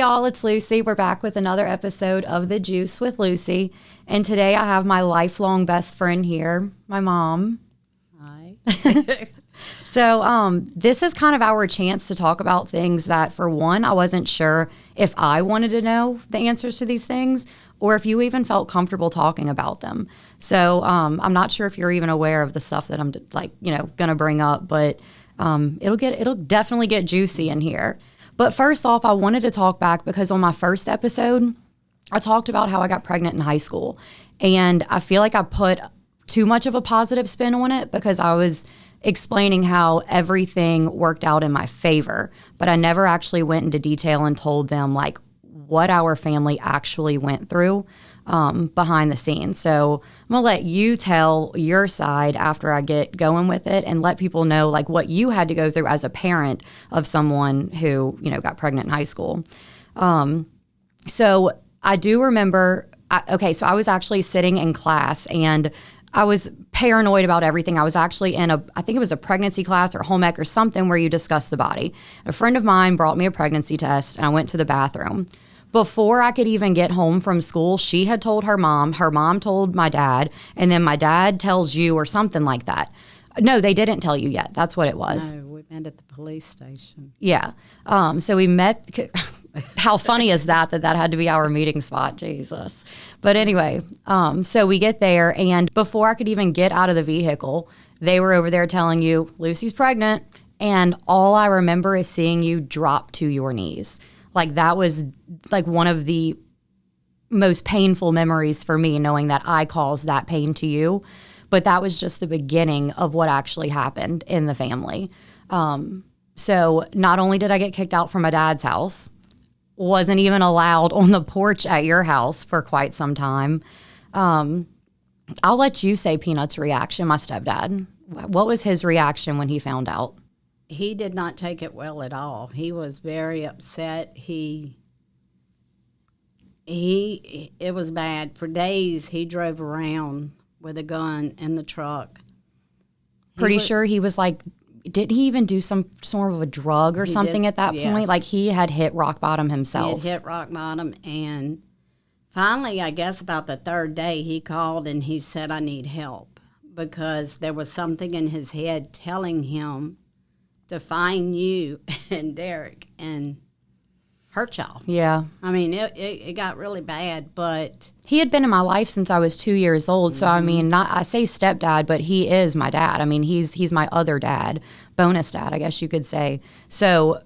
y'all, it's Lucy. We're back with another episode of The Juice with Lucy. And today I have my lifelong best friend here, my mom. Hi. So this is kind of our chance to talk about things that, for one, I wasn't sure if I wanted to know the answers to these things or if you even felt comfortable talking about them. So I'm not sure if you're even aware of the stuff that I'm going to bring up, but it'll definitely get juicy in here. But first off, I wanted to talk back because on my first episode, I talked about how I got pregnant in high school. And I feel like I put too much of a positive spin on it because I was explaining how everything worked out in my favor. But I never actually went into detail and told them like what our family actually went through behind the scenes. So I'm gonna let you tell your side after I get going with it and let people know like what you had to go through as a parent of someone who, got pregnant in high school. So I do remember, so I was actually sitting in class and I was paranoid about everything. I was actually in I think it was a pregnancy class or home ec or something where you discuss the body. A friend of mine brought me a pregnancy test and I went to the bathroom. Before I could even get home from school, she had told her mom told my dad, and then my dad tells you or something like that. No, they didn't tell you yet. That's what it was. No, we met at the police station. Yeah. So we met. How funny is that had to be our meeting spot? Jesus. But anyway, so we get there, and before I could even get out of the vehicle, they were over there telling you, Lucy's pregnant. And all I remember is seeing you drop to your knees. Like that was like one of the most painful memories for me, knowing that I caused that pain to you. But that was just the beginning of what actually happened in the family. So not only did I get kicked out from my dad's house, wasn't even allowed on the porch at your house for quite some time. I'll let you say Peanut's reaction, my stepdad. What was his reaction when he found out? He did not take it well at all. He was very upset. It was bad. For days, he drove around with a gun in the truck. Pretty sure he was like, did he even do some sort of a drug or something at that point? Like he had hit rock bottom himself. He had hit rock bottom, and finally, I guess about the third day, he called and he said, I need help, because there was something in his head telling him to find you and Derek and hurt y'all. Yeah. I mean, it got really bad, but he had been in my life since I was 2 years old. So, I mean, I say stepdad, but he is my dad. I mean, he's my other dad, bonus dad, I guess you could say. So,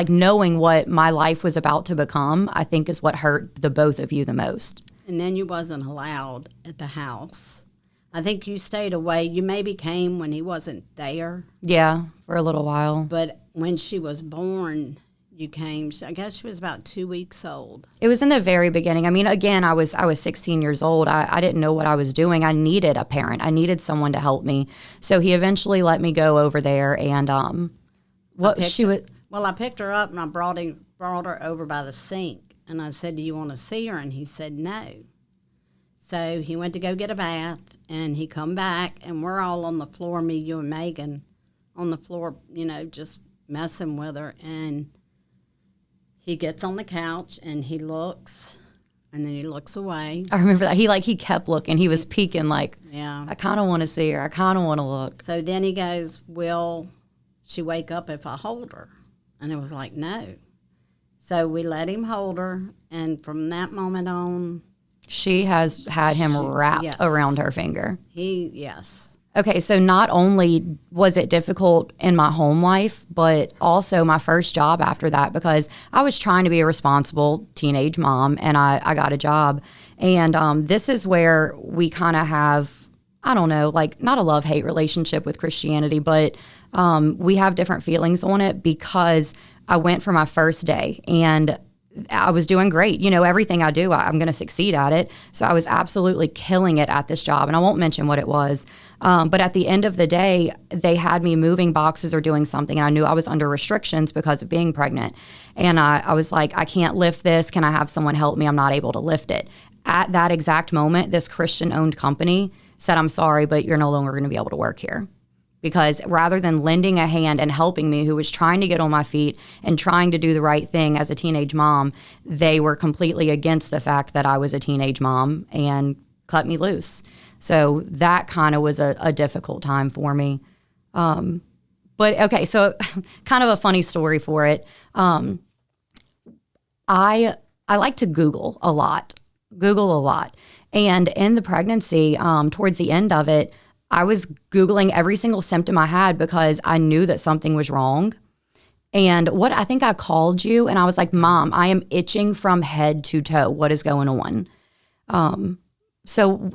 knowing what my life was about to become, I think is what hurt the both of you the most. And then you wasn't allowed at the house. I think you stayed away. You maybe came when he wasn't there. Yeah, for a little while. But when she was born, you came. I guess she was about 2 weeks old. It was in the very beginning. I mean, again, I was 16 years old. I didn't know what I was doing. I needed a parent. I needed someone to help me. So he eventually let me go over there. And I picked her up and I brought her over by the sink. And I said, do you want to see her? And he said no. So he went to go get a bath, and he come back, and we're all on the floor, me, you, and Megan, on the floor, just messing with her. And he gets on the couch, and he looks, and then he looks away. I remember that. He kept looking. He was peeking like, yeah, I kind of want to see her. I kind of want to look. So then he goes, will she wake up if I hold her? And it was like, no. So we let him hold her, and from that moment on, she has had him wrapped around her finger. Yes. Okay, so not only was it difficult in my home life, but also my first job after that, because I was trying to be a responsible teenage mom, and I got a job. And this is where we kind of have, I don't know, like not a love-hate relationship with Christianity, but we have different feelings on it, because I went for my first day, and I was doing great. Everything I do, I'm going to succeed at it. So I was absolutely killing it at this job. And I won't mention what it was. But at the end of the day, they had me moving boxes or doing something. And I knew I was under restrictions because of being pregnant. And I was like, I can't lift this. Can I have someone help me? I'm not able to lift it. At that exact moment, this Christian-owned company said, I'm sorry, but you're no longer going to be able to work here. because rather than lending a hand and helping me, who was trying to get on my feet and trying to do the right thing as a teenage mom, they were completely against the fact that I was a teenage mom and cut me loose. So that kind of was a difficult time for me. But okay, so kind of a funny story for it. I like to Google a lot. And in the pregnancy, towards the end of it, I was Googling every single symptom I had because I knew that something was wrong. And I think I called you and I was like, Mom, I am itching from head to toe. What is going on? So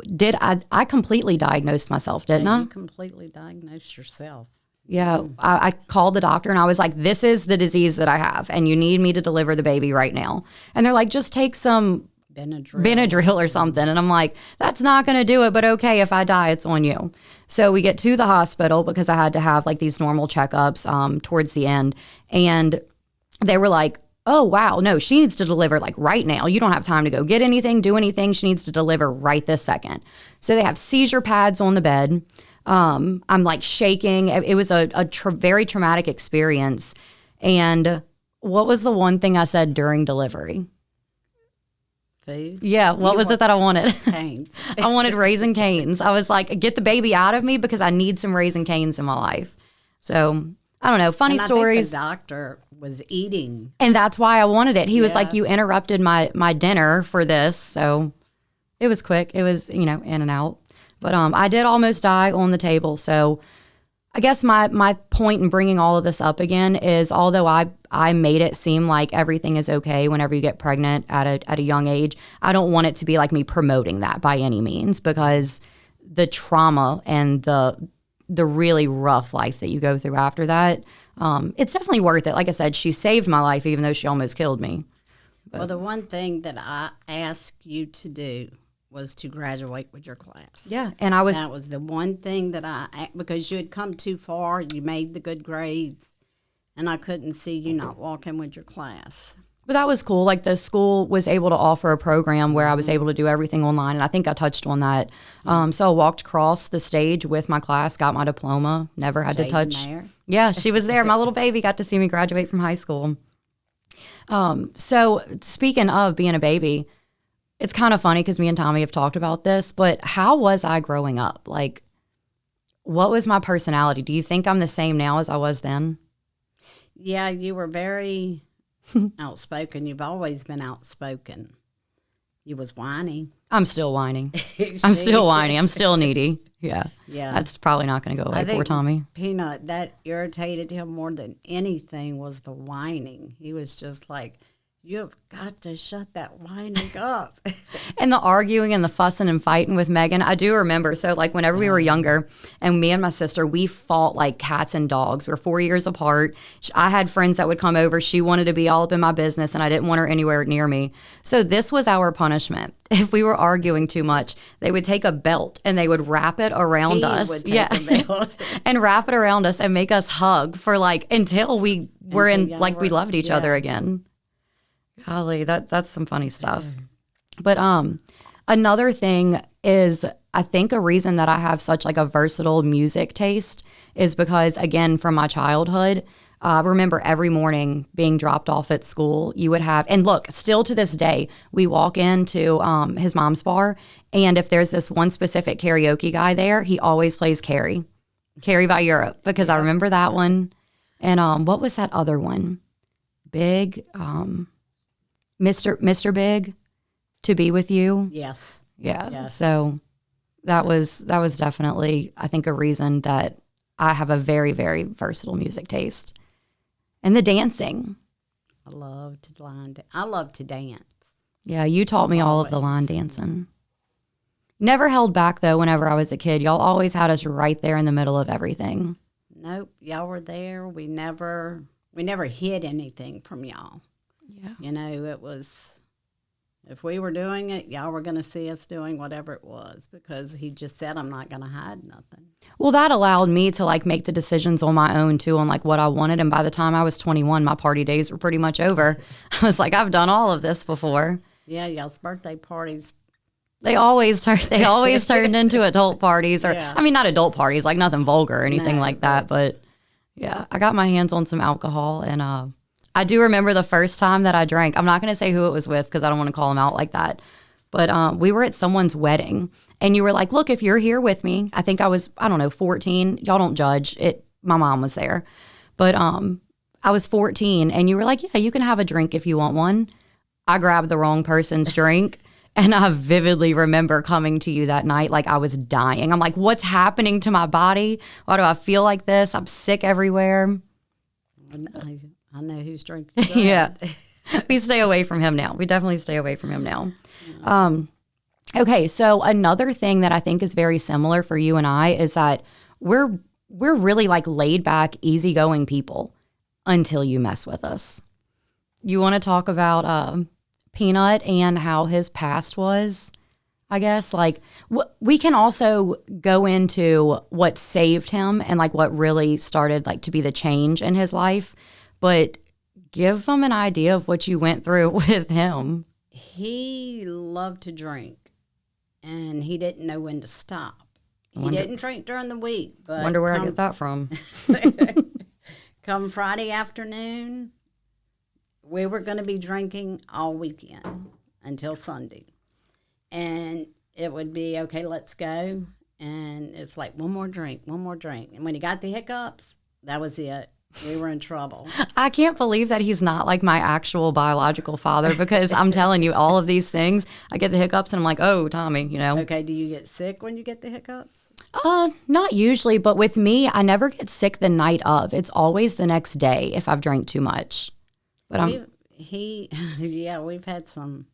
I completely diagnosed myself, didn't I? You completely diagnosed yourself. Yeah. I called the doctor and I was like, this is the disease that I have and you need me to deliver the baby right now. And they're like, just take some Benadryl or something. And I'm like, that's not going to do it, but okay, if I die, it's on you. So we get to the hospital because I had to have like these normal checkups towards the end. And they were like, oh, wow, no, she needs to deliver like right now. You don't have time to go get anything, do anything. She needs to deliver right this second. So they have seizure pads on the bed. I'm like shaking. It was a very traumatic experience. And what was the one thing I said during delivery? Food? Yeah, what was it that I wanted? Canes. I wanted Raisin Canes. I was like, get the baby out of me because I need some Raisin Canes in my life. So, I don't know, funny stories. I think the doctor was eating. And that's why I wanted it. He was like, you interrupted my dinner for this. So, it was quick. It was, in and out. But I did almost die on the table. So, I guess my point in bringing all of this up again is although I made it seem like everything is okay whenever you get pregnant at a young age, I don't want it to be like me promoting that by any means because the trauma and the really rough life that you go through after that, it's definitely worth it. Like I said, she saved my life even though she almost killed me. But, well, the one thing that I asked you to do was to graduate with your class. Yeah, and that was the one thing that because you had come too far, you made the good grades, and I couldn't see you not walking with your class. But that was cool. Like the school was able to offer a program where I was able to do everything online, and I think I touched on that. So I walked across the stage with my class, got my diploma, never had to touch. There? Yeah, she was there. My little baby got to see me graduate from high school. So speaking of being a baby, it's kind of funny because me and Tommy have talked about this, but how was I growing up? Like, what was my personality? Do you think I'm the same now as I was then? Yeah, you were very outspoken. You've always been outspoken. You was whiny. I'm still whining. I'm still whiny. I'm still needy. Yeah. That's probably not going to go away. Poor Tommy. Peanut, that irritated him more than anything was the whining. He was just like, you've got to shut that whining up. And the arguing and the fussing and fighting with Megan, I do remember. So, like, whenever we were younger, and me and my sister, we fought like cats and dogs. We're 4 years apart. I had friends that would come over. She wanted to be all up in my business, and I didn't want her anywhere near me. So this was our punishment. If we were arguing too much, they would take a belt and they would wrap it around us. Would take a belt. And wrap it around us and make us hug for like until we were we loved each other again. Golly, that's some funny stuff. But another thing is, I think a reason that I have such like a versatile music taste is because, again, from my childhood, I remember every morning being dropped off at school, you would have, and look, still to this day, we walk into his mom's bar, and if there's this one specific karaoke guy there, he always plays Carrie by Europe, because I remember that one. And what was that other one? Big, Mr. Big, To Be With You. Yes. Yeah. Yes. So that was definitely, I think, a reason that I have a very, very versatile music taste. And the dancing. I love to dance. Yeah, you taught me all of the line dancing. Never held back, though, whenever I was a kid. Y'all always had us right there in the middle of everything. Nope, y'all were there. We never hid anything from y'all. Yeah. It was, if we were doing it, y'all were going to see us doing whatever it was, because he just said, I'm not going to hide nothing. Well, that allowed me to like make the decisions on my own too, on like what I wanted. And by the time I was 21, my party days were pretty much over. I was like, I've done all of this before. Yeah, y'all's birthday parties They always turned into adult parties, or Yeah. I mean, not adult parties, like nothing vulgar or anything No, like that. But yeah, I got my hands on some alcohol, and I do remember the first time that I drank. I'm not going to say who it was with because I don't want to call them out like that. But we were at someone's wedding, and you were like, "Look, if you're here with me," I think I don't know, 14. Y'all don't judge it. My mom was there, but I was 14, and you were like, "Yeah, you can have a drink if you want one." I grabbed the wrong person's drink. And I vividly remember coming to you that night like I was dying. I'm like, what's happening to my body? Why do I feel like this? I'm sick everywhere. I know who's drinking. Yeah. We stay away from him now. We definitely stay away from him now. Okay, so another thing that I think is very similar for you and I is that we're really like laid back, easygoing people until you mess with us. You want to talk about Peanut and how his past was, I guess? Like, we can also go into what saved him and like what really started like to be the change in his life, but give them an idea of what you went through with him. He loved to drink, and he didn't know when to stop. He didn't drink during the week. But Wonder where I get that from. Come Friday afternoon, we were going to be drinking all weekend until Sunday. And it would be, okay, let's go. And it's like, one more drink. And when he got the hiccups, that was it. We were in trouble. I can't believe that he's not like my actual biological father, because I'm telling you, all of these things, I get the hiccups and I'm like, oh, Tommy, you know. Okay, do you get sick when you get the hiccups? Not usually, but with me, I never get sick the night of. It's always the next day if I've drank too much. But we've had some.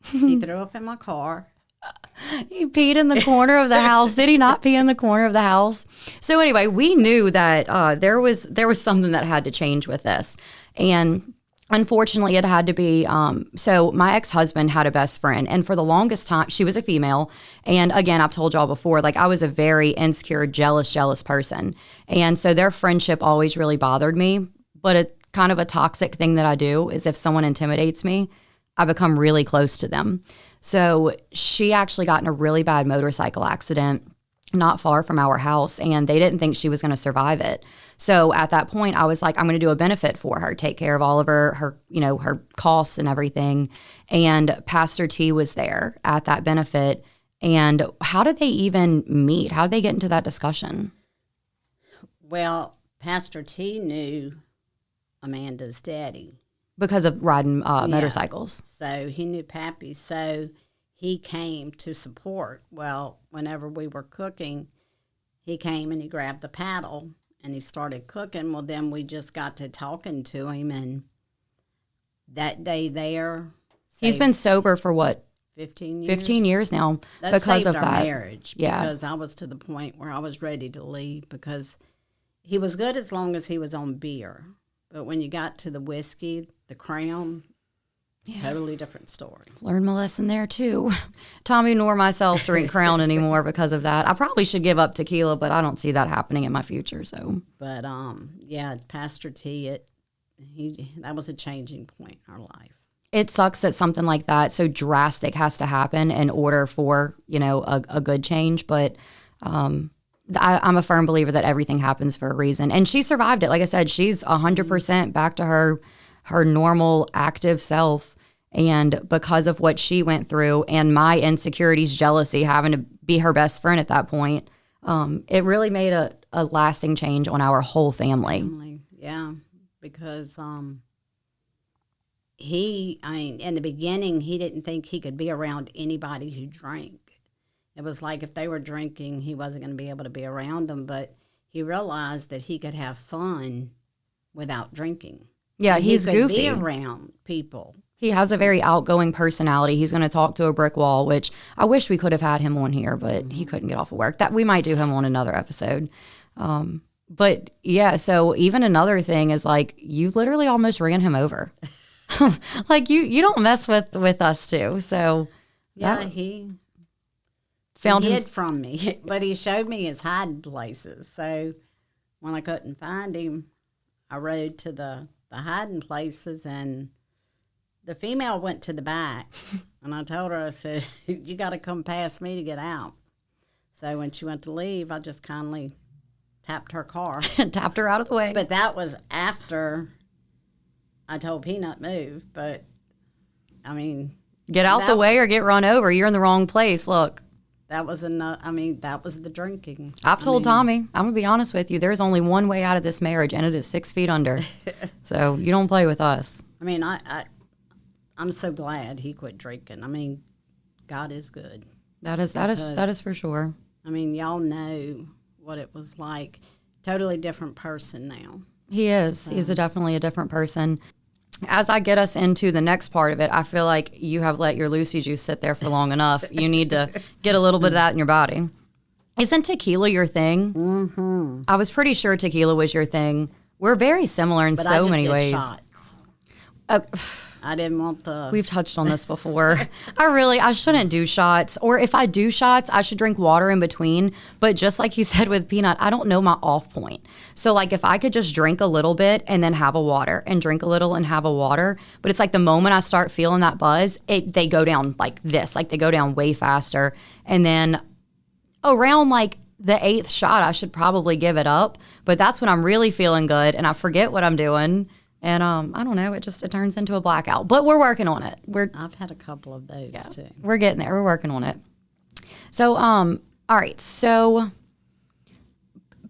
He threw up in my car. He peed in the corner of the house. Did he not pee in the corner of the house? So anyway, we knew that there was something that had to change with this. And unfortunately, it had to be, so my ex-husband had a best friend. And for the longest time, she was a female. And again, I've told y'all before, like I was a very insecure, jealous person. And so their friendship always really bothered me. But it kind of a toxic thing that I do is if someone intimidates me, I become really close to them. So she actually got in a really bad motorcycle accident not far from our house, and they didn't think she was going to survive it. So at that point, I was like, I'm going to do a benefit for her, take care of all of her costs and everything. And Pastor T was there at that benefit. And how did they even meet? How did they get into that discussion? Well, Pastor T knew Amanda's daddy. Because of riding motorcycles. So he knew Pappy. So he came to support. Well, whenever we were cooking, he came and he grabbed the paddle and he started cooking. Well, then we just got to talking to him. And that day there. He's been sober for what? 15 years. 15 years now that because saved of our that. Marriage. Yeah. Because I was to the point where I was ready to leave because he was good as long as he was on beer. But when you got to the whiskey, the Crown, totally different story. Learned my lesson there too. Tommy nor myself drink Crown anymore because of that. I probably should give up tequila, but I don't see that happening in my future. So, but Pastor T, that was a changing point in our life. It sucks that something like that so drastic has to happen in order for a good change, but. I'm a firm believer that everything happens for a reason. And she survived it. Like I said, she's 100% back to her normal, active self. And because of what she went through and my insecurities, jealousy, having to be her best friend at that point, it really made a lasting change on our whole family. Yeah, because in the beginning, he didn't think he could be around anybody who drank. It was like if they were drinking, he wasn't going to be able to be around them, but he realized that he could have fun without drinking. Yeah, he's goofy. He could be around people. He has a very outgoing personality. He's going to talk to a brick wall, which I wish we could have had him on here, but he couldn't get off of work. That we might do him on another episode. But yeah, so even another thing is like you literally almost ran him over. Like you don't mess with us too. So yeah, he hid from me, but he showed me his hiding places. So when I couldn't find him, I rode to the hiding places, and the female went to the back, And I told her, I said, you got to come past me to get out. So when she went to leave, I just kindly tapped her car. Tapped her out of the way. But that was after I told Peanut move. But, I mean. Get out the way or get run over. You're in the wrong place. Look. That was enough. I mean, that was the drinking. I've told Tommy, I'm going to be honest with you, there's only one way out of this marriage, and it is 6 feet under. So you don't play with us. I mean, I'm so glad he quit drinking. I mean, God is good. That is for sure. I mean, y'all know what it was like. Totally different person now. He is. He's definitely a different person. As I get us into the next part of it, I feel like you have let your Lucy juice sit there for long enough. You need to get a little bit of that in your body. Isn't tequila your thing? Mm-hmm. I was pretty sure tequila was your thing. We're very similar in so many ways. Shots. I didn't want the... We've touched on this before. I shouldn't do shots. Or if I do shots, I should drink water in between. But just like you said with Peanut, I don't know my off point. So like if I could just drink a little bit and then have a water and drink a little and have a water. But it's like the moment I start feeling that buzz, they go down like this. Like they go down way faster. And then around like the 8th shot, I should probably give it up. But that's when I'm really feeling good and I forget what I'm doing. And I don't know, it turns into a blackout. But we're working on it. I've had a couple of those too. We're getting there. We're working on it. So, all right. So,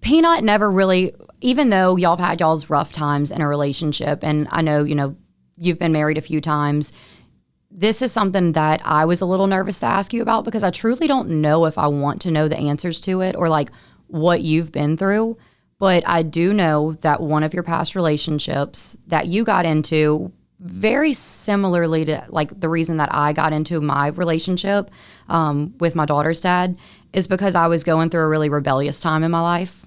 Peanut never really, even though y'all have had y'all's rough times in a relationship, and I know, you've been married a few times, this is something that I was a little nervous to ask you about because I truly don't know if I want to know the answers to it or like what you've been through. But I do know that one of your past relationships that you got into very similarly to like the reason that I got into my relationship with my daughter's dad is because I was going through a really rebellious time in my life.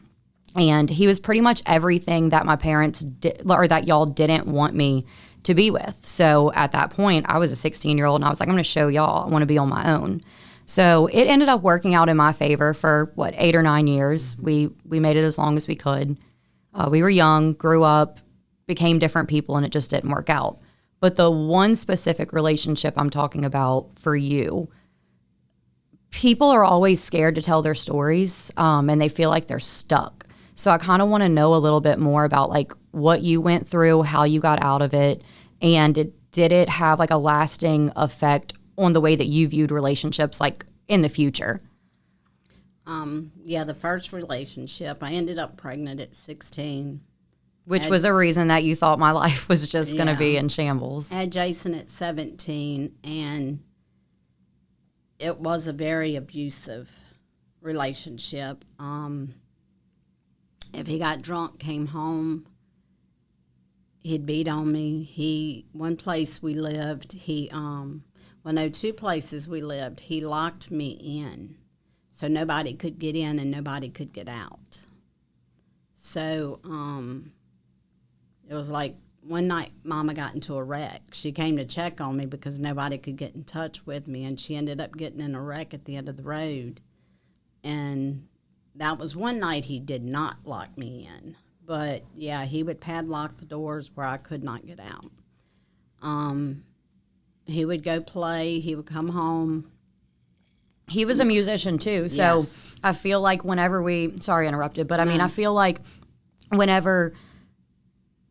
And he was pretty much everything that my parents did or that y'all didn't want me to be with. So at that point, I was a 16-year-old and I was like, I'm going to show y'all I want to be on my own. So it ended up working out in my favor for 8 or 9 years. We made it as long as we could. We were young, grew up, became different people, and it just didn't work out. But the one specific relationship I'm talking about for you, people are always scared to tell their stories, and they feel like they're stuck. So I kind of want to know a little bit more about like what you went through, how you got out of it, and did it have like a lasting effect on the way that you viewed relationships like in the future? The first relationship, I ended up pregnant at 16. Which was a reason that you thought my life was just going to be in shambles. I had Jason at 17, and it was a very abusive relationship. If he got drunk, came home, he'd beat on me. One place we lived, two places we lived, he locked me in so nobody could get in and nobody could get out. So it was like one night Mama got into a wreck. She came to check on me because nobody could get in touch with me, and she ended up getting in a wreck at the end of the road. And that was one night he did not lock me in. But, yeah, he would padlock the doors where I could not get out. He would go play. He would come home. He was a musician, too. So yes. I feel like whenever sorry I interrupted, but I mean, I feel like whenever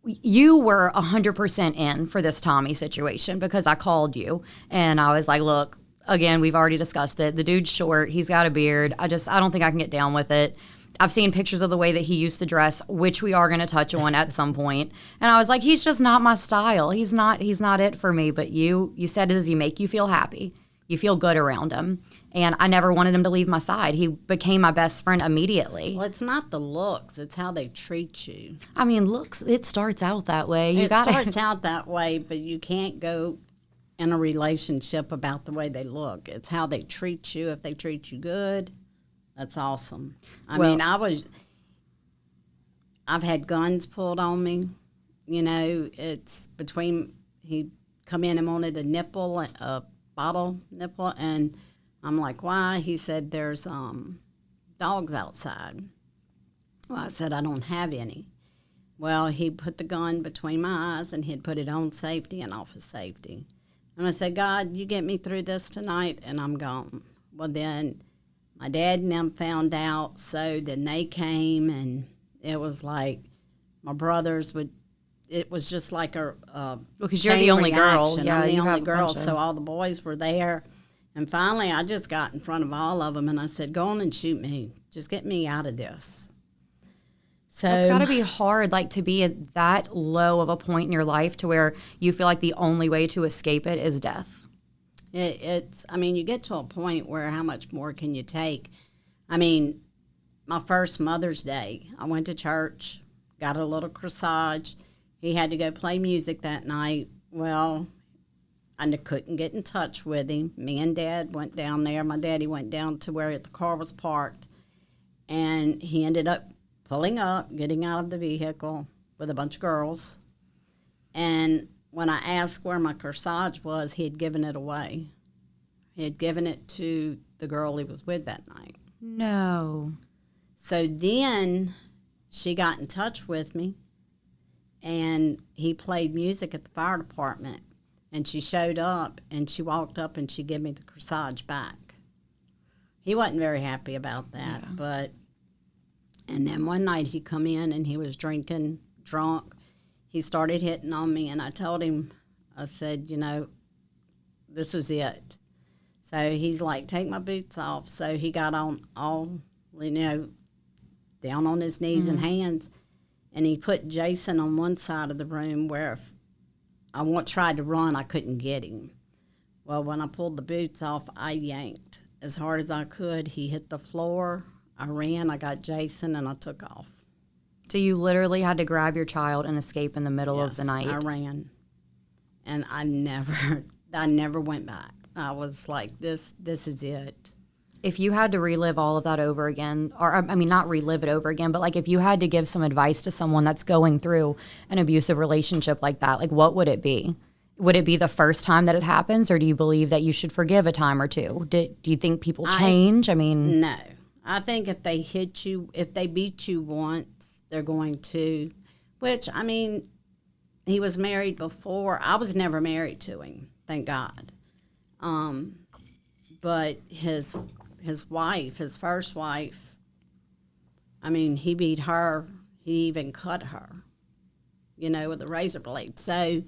you were 100% in for this Tommy situation because I called you and I was like, look, again, we've already discussed it. The dude's short. He's got a beard. I don't think I can get down with it. I've seen pictures of the way that he used to dress, which we are going to touch on at some point. And I was like, he's just not my style. He's not it for me. But you said, does he make you feel happy? You feel good around him. And I never wanted him to leave my side. He became my best friend immediately. Well, it's not the looks. It's how they treat you. I mean, looks, it starts out that way. It starts out that way, but you can't go in a relationship about the way they look. It's how they treat you. If they treat you good, that's awesome. I've had guns pulled on me. It's between, he come in and wanted a nipple, a bottle nipple, and I'm like, why? He said, there's dogs outside. Well, I said, I don't have any. Well, he put the gun between my eyes, and he'd put it on safety and off of safety. And I said, God, you get me through this tonight, and I'm gone. Well, then my dad and them found out, so then they came, and it was like my brothers would, it was just like a because you're the only girl. reaction. Yeah, I'm the you only have a girl, bunch of- so all the boys were there. And finally, I just got in front of all of them, and I said, go on and shoot me. Just get me out of this. So It's got to be hard, like, to be at that low of a point in your life to where you feel like the only way to escape it is death. it's, I mean, you get to a point where how much more can you take? I mean, my first Mother's Day, I went to church, got a little corsage. He had to go play music that night. Well, I couldn't get in touch with him. Me and Dad went down there. My daddy went down to where the car was parked, and he ended up pulling up, getting out of the vehicle with a bunch of girls. And when I asked where my corsage was, he had given it away. He had given it to the girl he was with that night. No. So then she got in touch with me, and he played music at the fire department. And she showed up, and she walked up, and she gave me the corsage back. He wasn't very happy about that, but... And then one night he come in, and he was drinking, drunk. He started hitting on me, and I told him, I said, you know, this is it. So he's like, take my boots off. So he got on all, you know, down on his knees and hands, and he put Jason on one side of the room where if I tried to run, I couldn't get him. Well, when I pulled the boots off, I yanked as hard as I could. He hit the floor. I ran. I got Jason, and I took off. So you literally had to grab your child and escape in the middle of the night. I ran, and I never went back. I was like, this is it. If you had to relive all of that over again, or I mean, not relive it over again, but like if you had to give some advice to someone that's going through an abusive relationship like that, like what would it be? Would it be the first time that it happens, or do you believe that you should forgive a time or two? Do you think people change? I mean, no. I think if they hit you, if they beat you once, they're going to, which, I mean, he was married before. I was never married to him, thank God. But his wife, his first wife, I mean, he beat her. He even cut her, you know, with a razor blade. So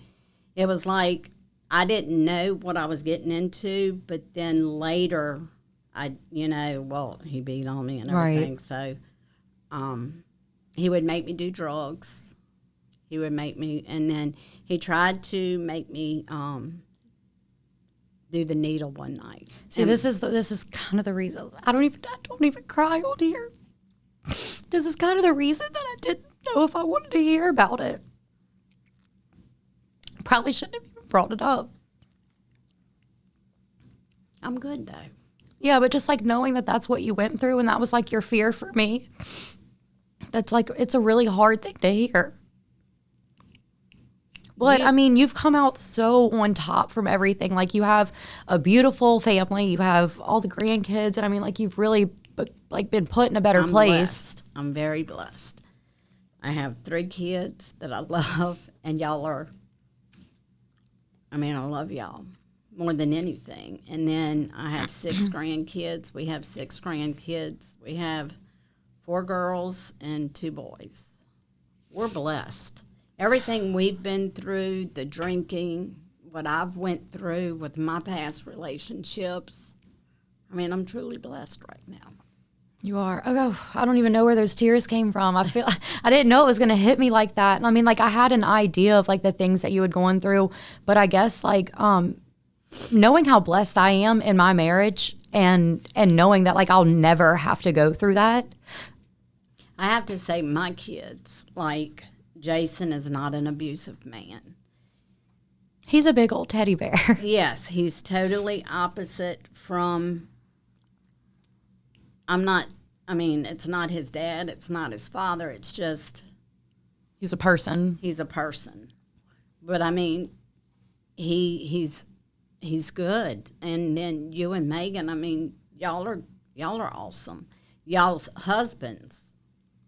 it was like I didn't know what I was getting into, but then later he beat on me and everything. Right. So he would make me do drugs. He would make me, and then he tried to make me do the needle one night. see, And this is kind of the reason I don't even cry on here. This is kind of the reason that I didn't know if I wanted to hear about it. Probably shouldn't have even brought it up. I'm good, though. Yeah, but just like knowing that that's what you went through and that was like your fear for me, that's like, it's a really hard thing to hear. But I mean, you've come out so on top from everything. Like you have a beautiful family, you have all the grandkids, and I mean, like you've really like been put in a better place. Blessed. I'm very blessed. I have 3 kids that I love, and y'all are, I mean, I love y'all more than anything. And then I have 6 grandkids. We have 6 grandkids. We have 4 girls and 2 boys. We're blessed. Everything we've been through, the drinking, what I've went through with my past relationships, I mean, I'm truly blessed right now. You are. Oh, I don't even know where those tears came from. I feel I didn't know it was going to hit me like that. And I mean, like I had an idea of like the things that you had gone through, but I guess like knowing how blessed I am in my marriage and knowing that like I'll never have to go through that. I have to say my kids, like Jason is not an abusive man. He's a big old teddy bear. Yes, he's totally opposite from, it's not his dad, it's not his father, it's just. He's a person. He's a person. But I mean, he's good. And then you and Megan, I mean, y'all are awesome. Y'all's husbands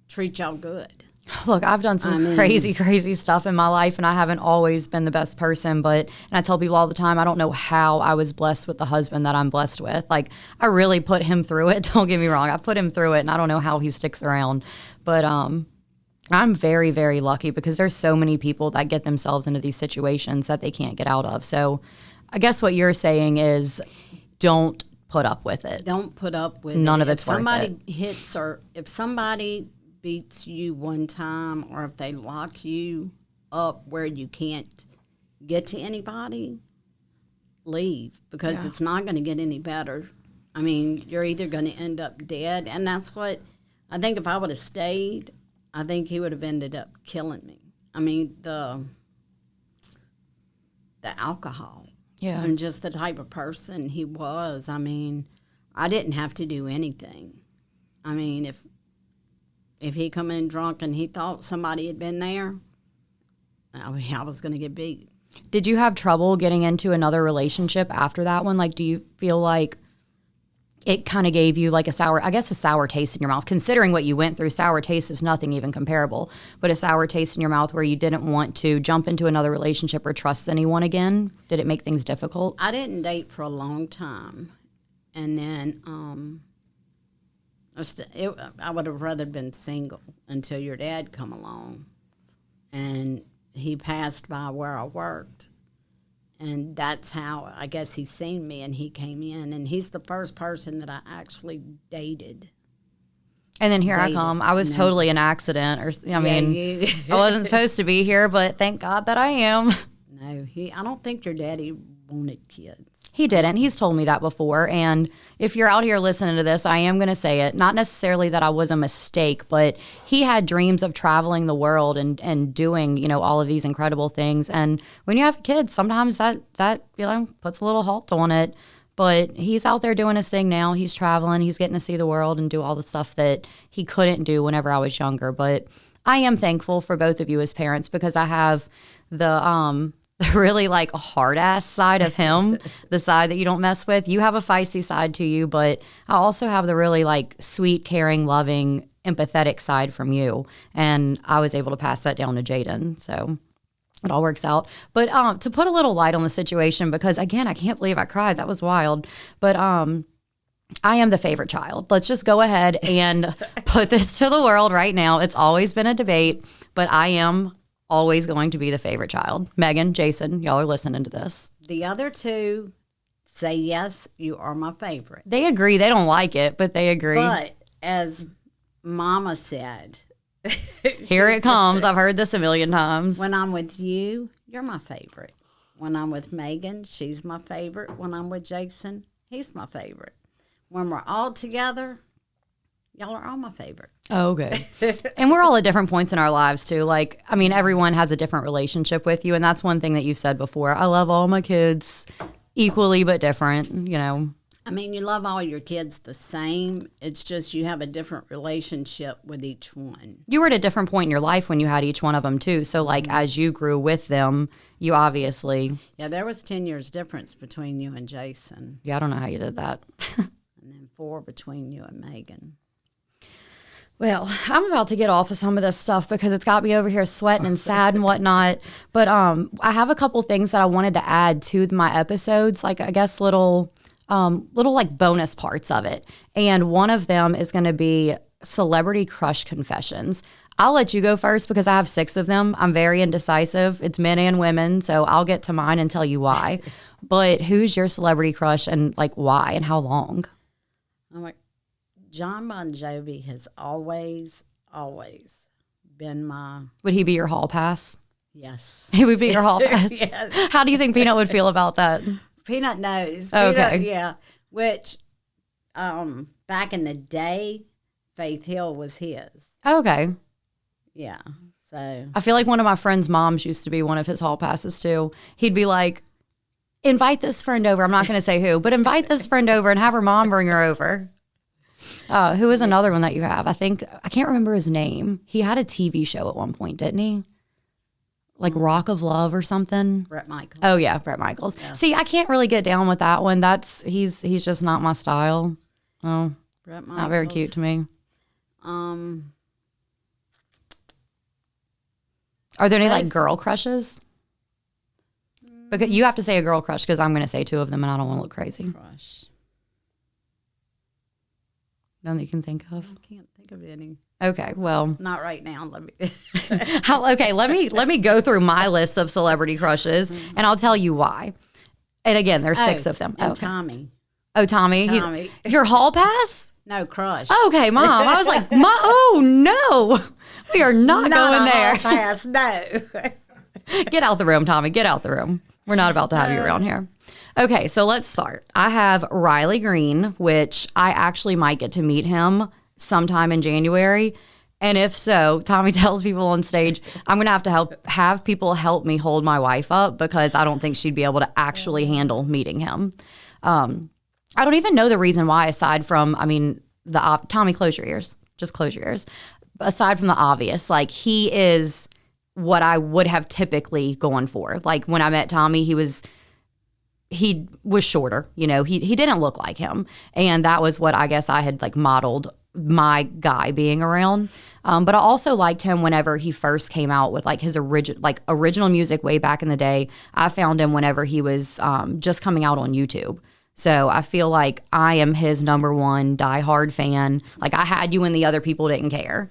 treat y'all good. Look, I've done some crazy stuff in my life, and I haven't always been the best person. And I tell people all the time, I don't know how I was blessed with the husband that I'm blessed with. Like, I really put him through it. Don't get me wrong. I put him through it, and I don't know how he sticks around. But I'm very, very lucky because there's so many people that get themselves into these situations that they can't get out of. So I guess what you're saying is don't put up with it. Don't put up with None it. of it's worth it. If somebody hits, or if somebody beats you one time, or if they lock you up where you can't get to anybody, leave, because it's not going to get any better. I mean, you're either going to end up dead, and that's what I think. If I would have stayed, I think he would have ended up killing me. I mean, the alcohol, and just the type of person he was. I mean, I didn't have to do anything. I mean, if he come in drunk and he thought somebody had been there, I was going to get beat. Did you have trouble getting into another relationship after that one? Like, do you feel like it kind of gave you like a sour taste in your mouth? Considering what you went through, sour taste is nothing even comparable. But a sour taste in your mouth where you didn't want to jump into another relationship or trust anyone again? Did it make things difficult? I didn't date for a long time. And then I would have rather been single until your dad come along. And he passed by where I worked. And that's how, I guess, he seen me, and he came in. And he's the first person that I actually dated. And then here I come. I was totally an accident. I wasn't supposed to be here, but thank God that I am. No, I don't think your daddy wanted kids. He didn't. He's told me that before. And if you're out here listening to this, I am going to say it. Not necessarily that I was a mistake, but he had dreams of traveling the world and doing, all of these incredible things. And when you have kids, sometimes that puts a little halt on it. But he's out there doing his thing now. He's traveling. He's getting to see the world and do all the stuff that he couldn't do whenever I was younger. But I am thankful for both of you as parents, because I have the really like hard ass side of him, the side that you don't mess with. You have a feisty side to you, but I also have the really like sweet, caring, loving, empathetic side from you. And I was able to pass that down to Jaden. So it all works out. But to put a little light on the situation, because again, I can't believe I cried. That was wild. But I am the favorite child. Let's just go ahead and put this to the world right now. It's always been a debate, but I am always going to be the favorite child. Megan, Jason, y'all are listening to this. The other two say, yes, you are my favorite. They agree. They don't like it, but they agree. But as Mama said, here it comes. I've heard this a million times. When I'm with you, you're my favorite. When I'm with Megan, she's my favorite. When I'm with Jason, he's my favorite. When we're all together, y'all are all my favorite. Oh, good. And we're all at different points in our lives, too. Like, I mean, everyone has a different relationship with you, and that's one thing that you've said before. I love all my kids equally but different, I mean, you love all your kids the same. It's just you have a different relationship with each one. You were at a different point in your life when you had each one of them, too. So, like, as you grew with them, you obviously... Yeah, there was 10 years difference between you and Jason. Yeah, I don't know how you did that. And then 4 between you and Megan. Well, I'm about to get off of some of this stuff because it's got me over here sweating and sad and whatnot. But I have a couple things that I wanted to add to my episodes, like I guess little like bonus parts of it. And one of them is going to be celebrity crush confessions. I'll let you go first because I have 6 of them. I'm very indecisive. It's men and women, so I'll get to mine and tell you why. But who's your celebrity crush and like why and how long? I'm like, John Bon Jovi has always been my... Would he be your hall pass? Yes. He would be your hall pass? Yes. How do you think Peanut would feel about that? Peanut knows. Okay. Peanut, yeah. Which, back in the day, Faith Hill was his. Okay. Yeah. So I feel like one of my friend's moms used to be one of his hall passes too. He'd be like, invite this friend over. I'm not going to say who, but invite this friend over and have her mom bring her over. Who is another one that you have? I can't remember his name. He had a TV show at one point, didn't he? Like Rock of Love or something. Bret Michaels. Oh yeah, Bret Michaels. Yes. See, I can't really get down with that one. He's just not my style. Oh, Bret Michaels. Not very cute to me. Are there any like Those- girl crushes? Because you have to say a girl crush because I'm going to say two of them and I don't want to look crazy. Crush. None that you can think of. I can't think of any. Okay, well, Not right now. Let me. let me go through my list of celebrity crushes and I'll tell you why. And again, there's 6 of them. And Okay. Tommy. Oh, Tommy. Tommy. Your hall pass? No, crush. Okay, Mom. I was like, oh no, we are not going there. Pass. No. Get out the room, Tommy. Get out the room. We're not about to have you around here. Okay, so let's start. I have Riley Green, which I actually might get to meet him sometime in January. And if so, Tommy tells people on stage, I'm going to have people help me hold my wife up because I don't think she'd be able to actually handle meeting him. I don't even know the reason why, aside from, Tommy, close your ears. Just close your ears. Aside from the obvious, like he is what I would have typically gone for. Like when I met Tommy, he was shorter, he didn't look like him. And that was what I guess I had like modeled my guy being around. But I also liked him whenever he first came out with like his original music way back in the day. I found him whenever he was just coming out on YouTube. So I feel like I am his number one diehard fan. Like I had you and the other people didn't care.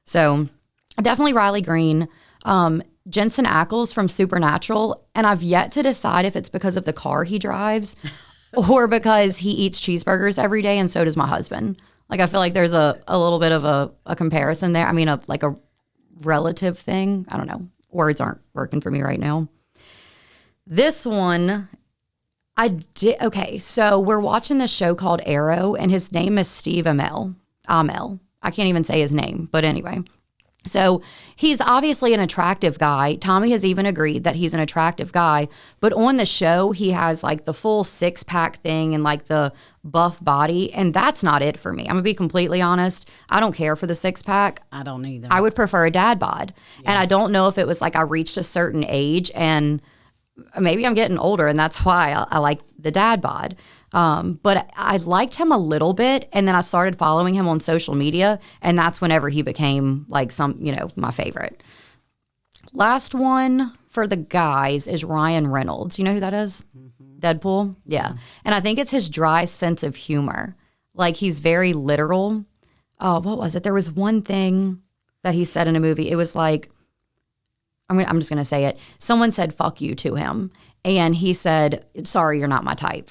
So definitely Riley Green. Jensen Ackles from Supernatural, and I've yet to decide if it's because of the car he drives or because he eats cheeseburgers every day, and so does my husband. Like I feel like there's a little bit of a comparison there. I mean, a relative thing. I don't know. Words aren't working for me right now. This one, okay, so we're watching this show called Arrow, and his name is Steve Amell. I can't even say his name, but anyway. So he's obviously an attractive guy. Tommy has even agreed that he's an attractive guy. But on the show, he has like the full 6-pack thing and like the buff body. And that's not it for me. I'm going to be completely honest. I don't care for the 6-pack. I don't either. I would prefer a dad bod. Yes. And I don't know if it was like I reached a certain age and maybe I'm getting older and that's why I like the dad bod. But I liked him a little bit, and then I started following him on social media, and that's whenever he became like my favorite. Last one for the guys is Ryan Reynolds. You know who that is? Mm-hmm. Deadpool? Yeah. And I think it's his dry sense of humor. Like he's very literal. Oh, what was it? There was one thing that he said in a movie. It was like, I'm just going to say it. Someone said, fuck you to him. And he said, sorry, you're not my type.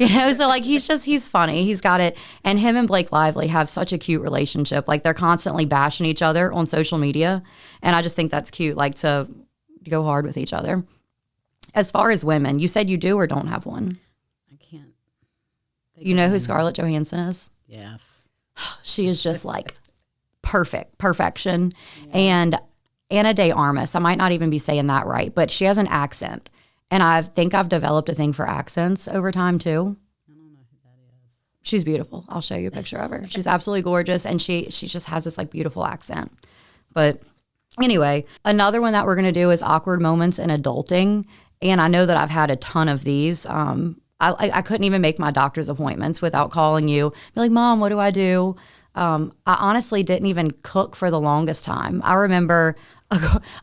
So like he's funny. He's got it. And him and Blake Lively have such a cute relationship. Like they're constantly bashing each other on social media. And I just think that's cute, like to go hard with each other. As far as women, you said you do or don't have one? I can't. You know who Scarlett Johansson is? Yes. She is just like perfection. Yeah. And Ana de Armas, I might not even be saying that right, but she has an accent. And I think I've developed a thing for accents over time, too. I don't know who that is. She's beautiful. I'll show you a picture of her. She's absolutely gorgeous, and she just has this, like, beautiful accent. But anyway, another one that we're going to do is awkward moments in adulting. And I know that I've had a ton of these. I couldn't even make my doctor's appointments without calling you. Be like, Mom, what do I do? I honestly didn't even cook for the longest time. I remember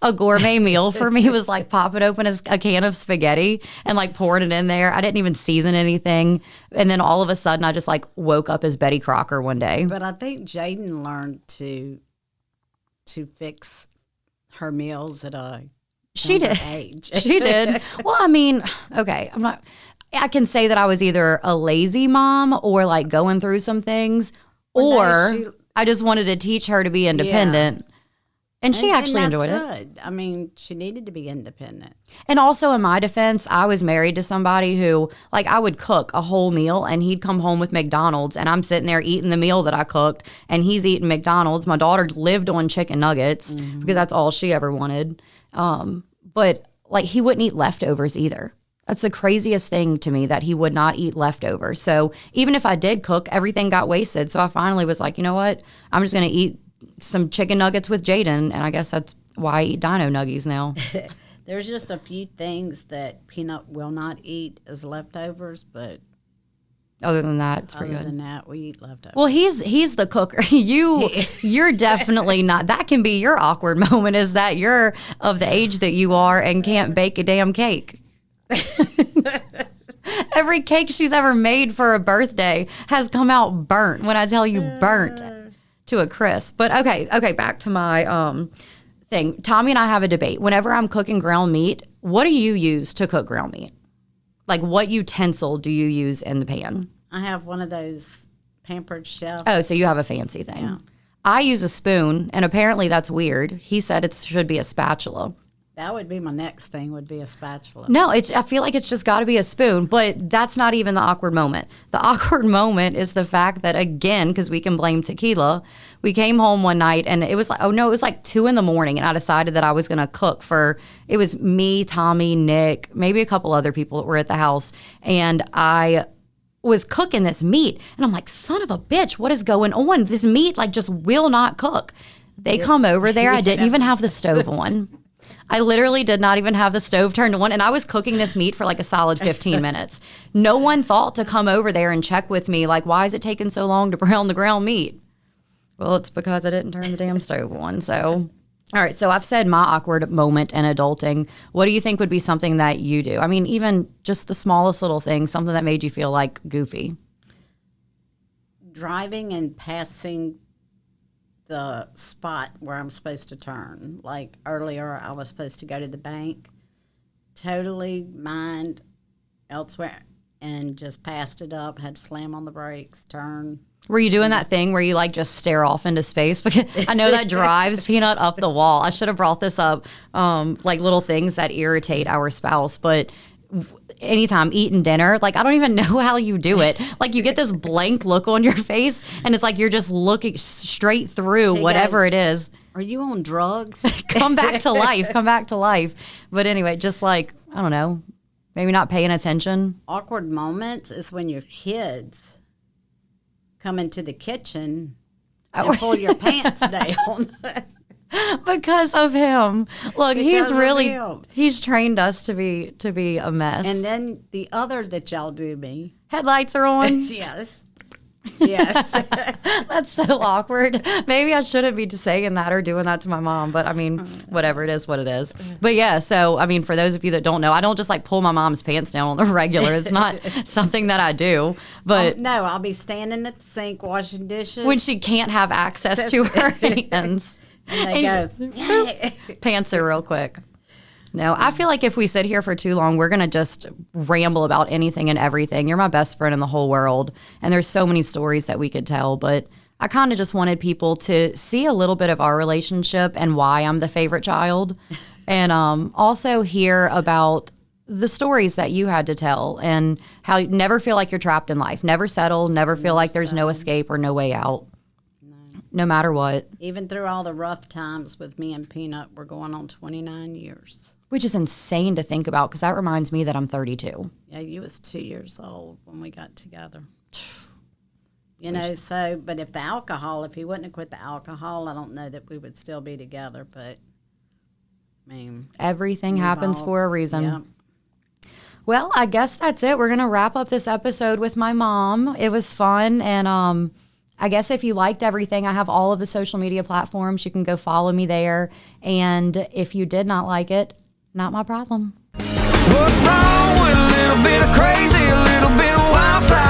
a gourmet meal for me was like popping open a can of spaghetti and like pouring it in there. I didn't even season anything. And then all of a sudden I just like woke up as Betty Crocker one day. But I think Jaden learned to fix her meals at a age. She did. Well, I mean, okay, I can say that I was either a lazy mom or like going through some things I just wanted to teach her to be independent. Yeah. And she actually enjoyed it. I mean, she needed to be independent. And also in my defense, I was married to somebody who, like, I would cook a whole meal and he'd come home with McDonald's and I'm sitting there eating the meal that I cooked and he's eating McDonald's. My daughter lived on chicken nuggets because that's all she ever wanted. But, like, he wouldn't eat leftovers either. That's the craziest thing to me, that he would not eat leftovers. So even if I did cook, everything got wasted. So I finally was like, you know what? I'm just going to eat some chicken nuggets with Jaden, and I guess that's why I eat dino nuggies now. There's just a few things that Peanut will not eat as leftovers, but Other than that, it's pretty Other good. than that, we eat leftovers. Well, he's the cooker. You're definitely not. That can be your awkward moment, is that you're of the age that you are and can't bake a damn cake. Every cake she's ever made for a birthday has come out burnt. When I tell you burnt to a crisp. But okay, back to my thing. Tommy and I have a debate. Whenever I'm cooking ground meat, what do you use to cook ground meat? Like, what utensil do you use in the pan? I have one of those Pampered Chef. Oh, so you have a fancy thing. Yeah. I use a spoon, and apparently that's weird. He said it should be a spatula. That would be my next thing, would be a spatula. No, I feel like it's just got to be a spoon, but that's not even the awkward moment. The awkward moment is the fact that, again, because we can blame tequila, we came home one night and it was like, it was like 2 a.m. and I decided that I was going to cook it was me, Tommy, Nick, maybe a couple other people that were at the house. And I was cooking this meat and I'm like, son of a bitch, what is going on? This meat like just will not cook. They come over there. I didn't even have the stove on. I literally did not even have the stove turned on, and I was cooking this meat for like a solid 15 minutes. No one thought to come over there and check with me, like, why is it taking so long to brown the ground meat? Well, it's because I didn't turn the damn stove on. So, all right, so I've said my awkward moment in adulting. What do you think would be something that you do? I mean, even just the smallest little thing, something that made you feel like goofy. Driving and passing the spot where I'm supposed to turn. Like earlier, I was supposed to go to the bank, totally mind elsewhere, and just passed it up, had to slam on the brakes, turn. Were you doing that thing where you like just stare off into space? Because I know that drives Peanut up the wall. I should have brought this up, like little things that irritate our spouse, but anytime eating dinner, like I don't even know how you do it. Like you get this blank look on your face and it's like you're just looking straight through whatever it is. Are you on drugs? Come back to life. But anyway, just like, I don't know, maybe not paying attention. Awkward moments is when your kids come into the kitchen and pull your pants down. Because of him. Look, he's trained us to be a mess. And then the other that y'all do me. Headlights are on. Yes. That's so awkward. Maybe I shouldn't be saying that or doing that to my mom, but I mean, whatever, it is what it is. But yeah, so I mean, for those of you that don't know, I don't just like pull my mom's pants down on the regular. It's not something that I do. But no, I'll be standing at the sink washing dishes when she can't have access to her hands. And they go, pantser real quick. No, I feel like if we sit here for too long, we're going to just ramble about anything and everything. You're my best friend in the whole world. And there's so many stories that we could tell. But I kind of just wanted people to see a little bit of our relationship and why I'm the favorite child. And also hear about the stories that you had to tell and how you never feel like you're trapped in life. Never settle. Never feel like there's no escape or no way out. No matter what. Even through all the rough times with me and Peanut, we're going on 29 years. Which is insane to think about because that reminds me that I'm 32. Yeah, you was 2 years old when we got together. You know, so, but if he wouldn't have quit the alcohol, I don't know that we would still be together, but, I mean. Everything happens for a reason. Yeah. Well, I guess that's it. We're going to wrap up this episode with my mom. It was fun, and I guess if you liked everything, I have all of the social media platforms. You can go follow me there. And if you did not like it, not my problem. What's wrong with a little bit of crazy, a little bit of wild side?